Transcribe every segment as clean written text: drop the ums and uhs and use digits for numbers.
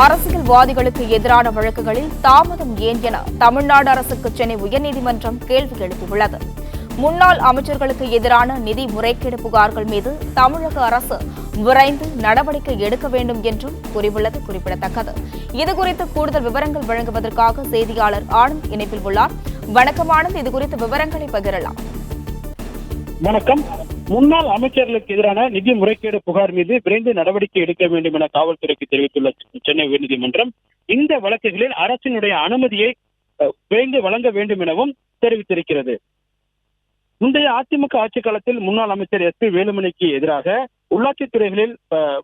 அரசியல்வாதிகளுக்கு எதிரான வழக்குகளில் தாமதம் ஏன் என தமிழ்நாடு அரசுக்கு சென்னை உயர்நீதிமன்றம் கேள்வி எழுப்பியுள்ளது. முன்னாள் அமைச்சர்களுக்கு எதிரான நிதி முறைகேடு புகார்கள் மீது தமிழக அரசு விரைந்து நடவடிக்கை எடுக்க வேண்டும் என்றும் கூறியுள்ளது குறிப்பிடத்தக்கது. இதுகுறித்து கூடுதல் விவரங்கள் வழங்குவதற்காக செய்தியாளர் ஆனந்த் இணைப்பில் உள்ளார். வணக்கம் ஆனந்த், இதுகுறித்த விவரங்களை பகிரலாம். வணக்கம். முன்னாள் அமைச்சர்களுக்கு எதிரான நிதி முறைகேடு புகார் மீது விரைந்து நடவடிக்கை எடுக்க வேண்டும் என காவல்துறைக்கு தெரிவித்துள்ள சென்னை உயர்நீதிமன்றம் இந்த வழக்குகளில் அரசினுடைய அனுமதியை விரைந்து வழங்க வேண்டும் எனவும் தெரிவித்திருக்கிறது. முந்தைய அதிமுக ஆட்சி காலத்தில் முன்னாள் அமைச்சர் SP வேலுமணிக்கு எதிராக உள்ளாட்சித் துறைகளில்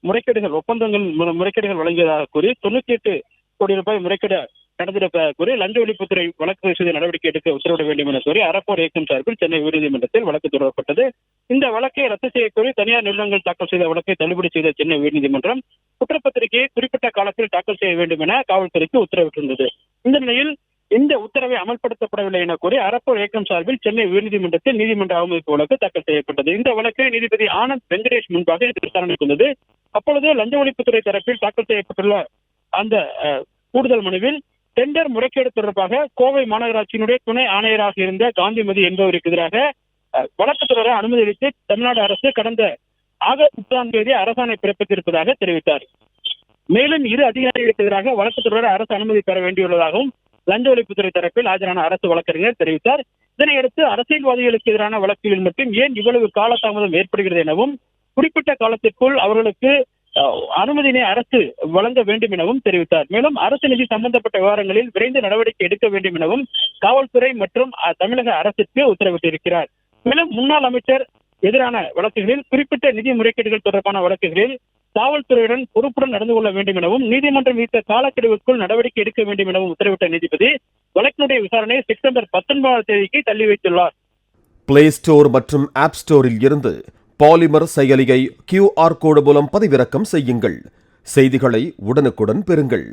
முறைகேடுகள் வழங்கியதாக கூறி 98 கோடி ரூபாய் முறைகேடு நடந்திருப்பதாக கூறி லஞ்ச ஒழிப்புத்துறை வழக்கு செய்த நடவடிக்கை எடுக்க உத்தரவிட வேண்டும் என கோரி அறப்போர் இயக்கம் சார்பில் சென்னை உயர்நீதிமன்றத்தில் வழக்கு தொடரப்பட்டது. இந்த வழக்கை ரத்து செய்யக்கோரி தனியார் நிறுவனங்கள் தாக்கல் செய்த வழக்கை தள்ளுபடி செய்த சென்னை உயர்நீதிமன்றம் குற்றப்பத்திரிகையை குறிப்பிட்ட காலத்தில் தாக்கல் செய்ய வேண்டும் என காவல்துறைக்கு உத்தரவிட்டிருந்தது. இந்த நிலையில் இந்த உத்தரவை அமல்படுத்தப்படவில்லை என கூறி அறப்போர் இயக்கம் சார்பில் சென்னை உயர்நீதிமன்றத்தில் நீதிமன்ற அவமதிப்பு வழக்கு தாக்கல் செய்யப்பட்டது. இந்த வழக்கை நீதிபதி ஆனந்த் வெங்கடேஷ் முன்பாக விசாரணைக்கு வந்தது. அப்பொழுது லஞ்ச ஒழிப்புத்துறை தரப்பில் தாக்கல் செய்யப்பட்டுள்ள அந்த கூடுதல் மனுவில் டெண்டர் முறைகேடு தொடர்பாக கோவை மாநகராட்சியினுடைய துணை ஆணையராக இருந்த காந்திமதி என்பவருக்கு எதிராக வழக்கு தொடர அனுமதி அளித்து தமிழ்நாடு அரசு கடந்த ஆகஸ்ட் 30ஆம் தேதி அரசாணை பிறப்பித்திருப்பதாக தெரிவித்தார். மேலும் இரு அதிகாரிகளுக்கு எதிராக வழக்கு தொடர அரசு அனுமதி பெற வேண்டியுள்ளதாகவும் லஞ்ச ஒழிப்புத்துறை தரப்பில் ஆஜரான அரசு வழக்கறிஞர் தெரிவித்தார். இதனையடுத்து அரசியல்வாதிகளுக்கு எதிரான வழக்குகளில் மட்டும் ஏன் இவ்வளவு காலதாமதம் ஏற்படுகிறது எனவும் குறிப்பிட்ட காலத்திற்குள் அவர்களுக்கு அனுமதியினை அரசு வழங்க வேண்டும் எனவும் தெரிவித்தார். மேலும் அரசு நிதி சம்பந்தப்பட்ட விவகாரங்களில் விரைந்து நடவடிக்கை எடுக்க வேண்டும் எனவும் காவல்துறை மற்றும் தமிழக அரசுக்கு உத்தரவிட்டிருக்கிறார். மேலும் முன்னாள் அமைச்சர் எதிரான வழக்குகளில் குறிப்பிட்ட நிதி முறைகேடுகள் தொடர்பான வழக்குகளில் காவல்துறையுடன் பொறுப்புடன் நடந்து கொள்ள வேண்டும் எனவும் நீதிமன்றம் விதித்த காலக்கெடுவுக்குள் நடவடிக்கை எடுக்க வேண்டும் எனவும் உத்தரவிட்ட நீதிபதி வழக்கினுடைய விசாரணை செப்டம்பர் 19ஆம் தேதிக்கு தள்ளி வைத்துள்ளார். பிளே ஸ்டோர் மற்றும் ஆப் ஸ்டோரில் இருந்து பாலிமர் செயலியை QR கோடு மூலம் பதிவிறக்கம் செய்யுங்கள். செய்திகளை உடனுக்குடன் பெறுங்கள்.